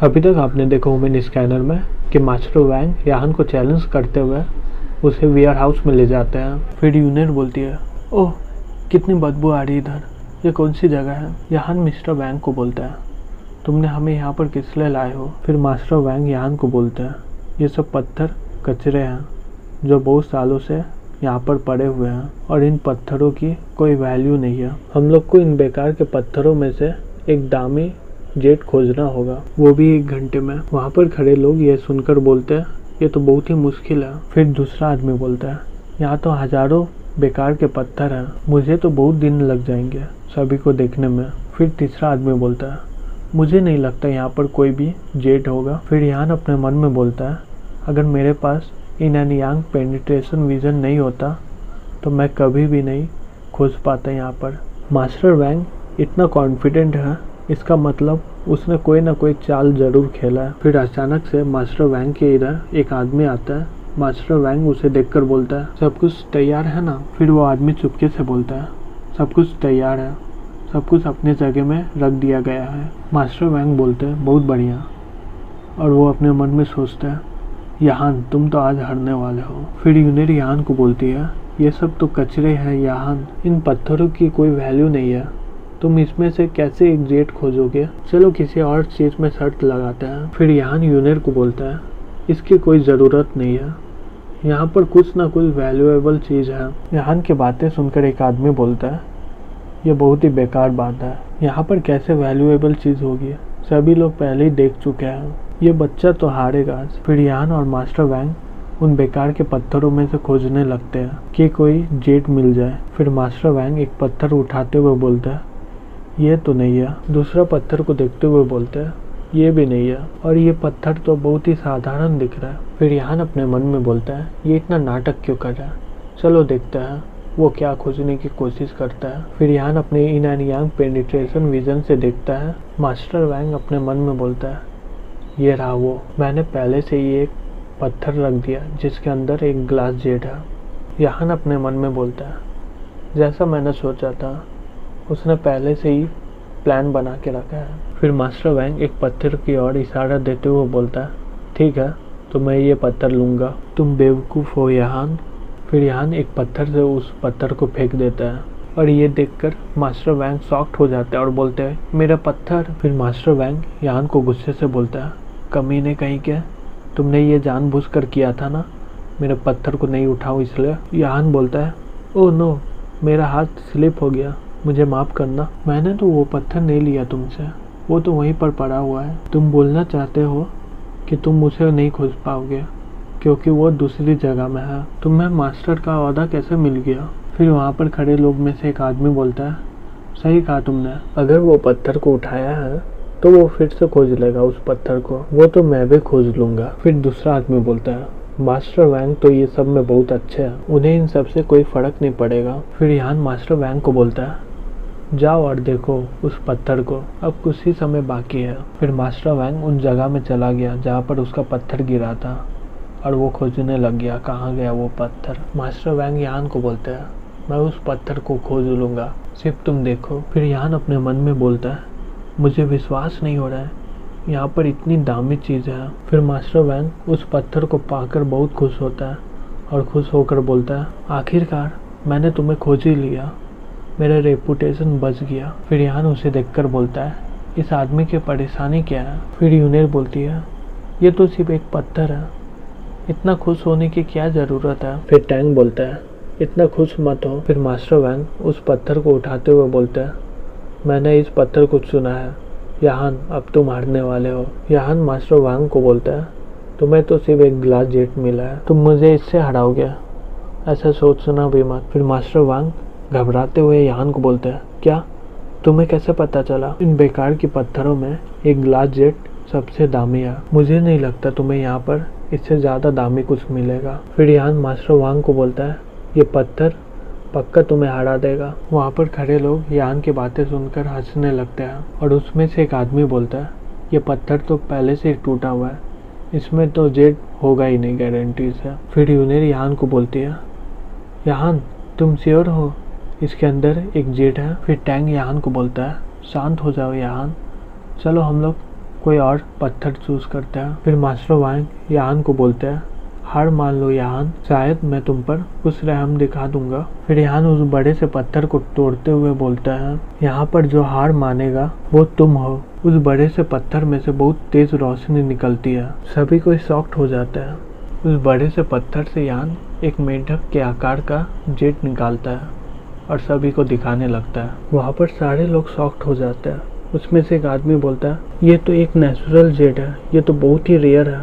अभी तक आपने देखा वुमेन स्कैनर में कि मास्टर वैंग याहान को चैलेंज करते हुए उसे वेयर हाउस में ले जाते हैं। फिर यूनिट बोलती है, ओह कितनी बदबू आ रही इधर, ये कौन सी जगह है। याहान मिस्टर वैंग को बोलता है, तुमने हमें यहाँ पर किस लिए लाए हो। फिर मास्टर वैंग याहान को बोलते हैं, ये सब पत्थर कचरे हैं जो बहुत सालों से यहाँ पर पड़े हुए हैं और इन पत्थरों की कोई वैल्यू नहीं है। हम लोग को इन बेकार के पत्थरों में से एक दामी जेट खोजना होगा, वो भी 1 घंटे में। वहाँ पर खड़े लोग ये सुनकर बोलते हैं, ये तो बहुत ही मुश्किल है। फिर दूसरा आदमी बोलता है, यहाँ तो हजारों बेकार के पत्थर हैं, मुझे तो बहुत दिन लग जाएंगे सभी को देखने में। फिर तीसरा आदमी बोलता है, मुझे नहीं लगता यहाँ पर कोई भी जेट होगा। फिर यान अपने मन में बोलता है, अगर मेरे पास yin and yang penetration vision नहीं होता तो मैं कभी भी नहीं खोज पाता यहाँ पर। मास्टर वैंग इतना कॉन्फिडेंट है, इसका मतलब उसने कोई ना कोई चाल जरूर खेला है। फिर अचानक से मास्टर वैंग के इधर एक आदमी आता है। मास्टर वैंग उसे देखकर बोलता है, सब कुछ तैयार है ना। फिर वो आदमी चुपके से बोलता है, सब कुछ तैयार है, सब कुछ अपने जगह में रख दिया गया है। मास्टर वैंग बोलते हैं, बहुत बढ़िया। और वो अपने मन में सोचता है, याहान तुम तो आज हारने वाले हो। फिर यूनिट याहान को बोलती है, ये सब तो कचरे हैं याहान, इन पत्थरों की कोई वैल्यू नहीं है, तुम इसमें से कैसे एक जेट खोजोगे। चलो किसी और चीज़ में शर्त लगाते हैं। फिर याहान यूनिट को बोलता है, इसकी कोई ज़रूरत नहीं है, यहाँ पर कुछ ना कुछ वैल्यूएबल चीज़ है। याहान की बातें सुनकर एक आदमी बोलता है, ये बहुत ही बेकार बात है, यहाँ पर कैसे वैल्यूएबल चीज़ होगी, सभी लोग पहले ही देख चुके हैं, ये बच्चा तो हारेगा आज। फिर याहान और मास्टर वैंग उन बेकार के पत्थरों में से खोजने लगते हैं कि कोई जेट मिल जाए। फिर मास्टर वैंग एक पत्थर उठाते हुए बोलता है, ये तो नहीं है। दूसरा पत्थर को देखते हुए बोलता है, ये भी नहीं है, और ये पत्थर तो बहुत ही साधारण दिख रहा है। फिर याहान अपने मन में बोलता है, ये इतना नाटक क्यों कर रहा है, चलो देखते हैं वो क्या खोजने की कोशिश करता है। फिर याहान अपने इन एंड यांग पेनिट्रेशन विजन से देखता है। मास्टर वैंग अपने मन में बोलता है, ये रहा वो, मैंने पहले से ही एक पत्थर रख दिया जिसके अंदर एक ग्लास जेट है। याहान अपने मन में बोलता है, जैसा मैंने सोचा था उसने पहले से ही प्लान बना के रखा है। फिर मास्टर वैंग एक पत्थर की ओर इशारा देते हुए बोलता है, ठीक है तो मैं ये पत्थर लूँगा, तुम बेवकूफ़ हो याहान। फिर याहान एक पत्थर से उस पत्थर को फेंक देता है और ये देखकर मास्टर वैंग शॉक्ड हो जाते हैं और बोलते हैं, मेरा पत्थर। फिर मास्टर वैंग याहान को गुस्से से बोलता है, कमीने कहीं के, तुमने ये जानबूझकर किया था ना, मेरे पत्थर को नहीं उठाओ इसलिए। याहान बोलता है, ओह नो, मेरा हाथ स्लिप हो गया, मुझे माफ़ करना, मैंने तो वो पत्थर नहीं लिया तुमसे, वो तो वहीं पर पड़ा हुआ है। तुम बोलना चाहते हो कि तुम मुझे नहीं खोज पाओगे क्योंकि वो दूसरी जगह में है। तुम्हें मास्टर का ओहदा कैसे मिल गया। फिर वहाँ पर खड़े लोग में से एक आदमी बोलता है, सही कहा तुमने, अगर वो पत्थर को उठाया है तो वो फिर से खोज लेगा उस पत्थर को, वो तो मैं भी खोज लूँगा। फिर दूसरा आदमी बोलता है, मास्टर वैंग तो ये सब में बहुत अच्छे हैं, उन्हें इन सब से कोई फ़र्क नहीं पड़ेगा। फिर याहान मास्टर वैंग को बोलता है, जाओ और देखो उस पत्थर को, अब कुछ ही समय बाकी है। फिर मास्टर वैंग उन जगह में चला गया जहाँ पर उसका पत्थर गिरा था और वो खोजने लग गया कहाँ गया वो पत्थर। मास्टर वैंग याहान को बोलते हैं, मैं उस पत्थर को खोज लूँगा, सिर्फ तुम देखो। फिर याहान अपने मन में बोलता है, मुझे विश्वास नहीं हो रहा है, यहाँ पर इतनी दामी चीज़ है। फिर मास्टर वैंग उस पत्थर को पाकर बहुत खुश होता है और खुश होकर बोलता है, आखिरकार मैंने तुम्हें खोज ही लिया, मेरा रेपुटेशन बच गया। फिर याहान उसे देखकर बोलता है, इस आदमी की परेशानी क्या है। फिर यूनिट बोलती है, ये तो सिर्फ एक पत्थर है, इतना खुश होने की क्या ज़रूरत है। फिर टैंग बोलता है, इतना खुश मत हो। फिर मास्टर वैंग उस पत्थर को उठाते हुए बोलता है, मैंने इस पत्थर को चुना है याहान, अब तुम हारने वाले हो। याहान मास्टर वैंग को बोलता है, तुम्हें तो सिर्फ एक ग्लास जेट मिला है, तुम मुझे इससे हराओगे, ऐसा सोचना भी मत। फिर मास्टर वैंग घबराते हुए याहान को बोलते हैं, क्या, तुम्हें कैसे पता चला इन बेकार की पत्थरों में एक ग्लास जेट सबसे दामी है, मुझे नहीं लगता तुम्हें यहाँ पर इससे ज़्यादा दामी कुछ मिलेगा। फिर याहान मास्टर वैंग को बोलता है, ये पत्थर पक्का तुम्हें हरा देगा। वहाँ पर खड़े लोग याहान की बातें सुनकर हंसने लगते हैं और उसमें से एक आदमी बोलता है, ये पत्थर तो पहले से ही टूटा हुआ है, इसमें तो जेट होगा ही नहीं गारंटी से। फिर यूनिट याहान को बोलती है, याहान तुम श्योर हो इसके अंदर एक जेट है। फिर टैंग याहान को बोलता है, शांत हो जाओ याहान, चलो हम लोग कोई और पत्थर चूज करता है। फिर मास्टर वांग यान को बोलते हैं, हार मान लो यान, शायद मैं तुम पर कुछ रहम दिखा दूंगा। फिर यान उस बड़े से पत्थर को तोड़ते हुए बोलता है, यहाँ पर जो हार मानेगा वो तुम हो। उस बड़े से पत्थर में से बहुत तेज रोशनी निकलती है। सभी कोई शॉक्ड हो जाता है। उस बड़े से पत्थर से यान एक मेंढक के आकार का जेट निकालता है और सभी को दिखाने लगता है। वहाँ पर सारे लोग शॉक्ड हो जाते हैं। उसमें से एक आदमी बोलता है, ये तो एक नेचुरल जेट है, ये तो बहुत ही रेयर है।